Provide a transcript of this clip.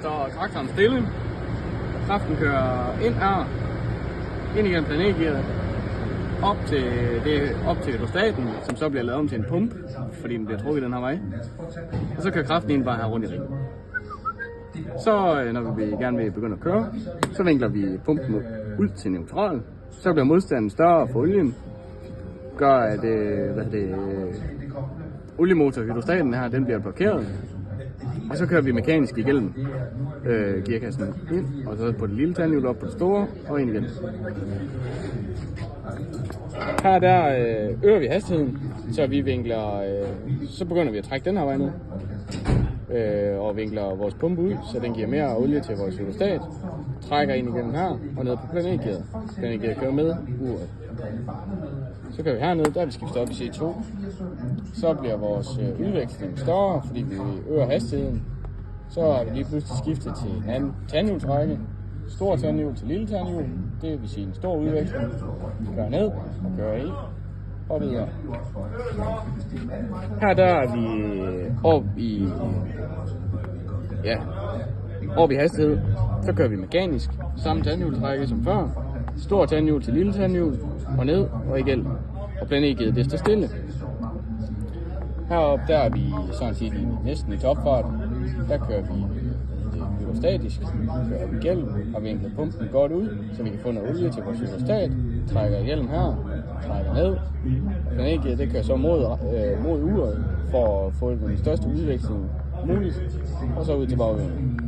står traktoren stille. Kraften kører ind her, ind igennem planetgearet, op til hydrostaten, som så bliver lavet om til en pumpe, fordi den bliver trukket den her vej. Og så kører kraften ind bare her rundt i ringen. Så når vi gerne vil begynde at køre, så vinkler vi pumpen ud til neutral. Så bliver modstanden større for olien. Gør at oliemotor hydrostaten her, den bliver blokeret. Og så kører vi mekanisk igennem gearkassen ind, og så på det lille tandhjul op på det store, og ind igen. Her der øger vi hastigheden, så vi vinkler, så begynder vi at trække den her vej ned. Og vinkler vores pumpe ud, så den giver mere olie til vores hydrostat. Trækker ind igennem her, og ned på planetgearet. Planetgearet kører med uret. Så kører vi herned, der er vi skiftet op i C2. Så bliver vores udveksling større, fordi vi øger hastigheden. Så har vi lige pludselig skiftet til en anden tandhjulsrække. Stor tandhjul til lille tandhjul. Det vil sige en stor udveksling. Kører ned og kører i. Og videre. Her der er vi oppe i hastighed. Så kører vi mekanisk. Samme tandhjulsrække som før. Stor tandhjul til lille tandhjul. Og ned og igen. Og planetgearet det står stille. Heroppe der er vi sådan set næsten i topfart. Der kører vi hydrostatisk, kører vi igennem og vinkler pumpen godt ud, så vi kan få noget olie til vores hydrostat. Trækker igennem her, trækker ned. Planetgearet det kører så mod uret for at få den største udveksling muligt, og så ud til bagvæggen.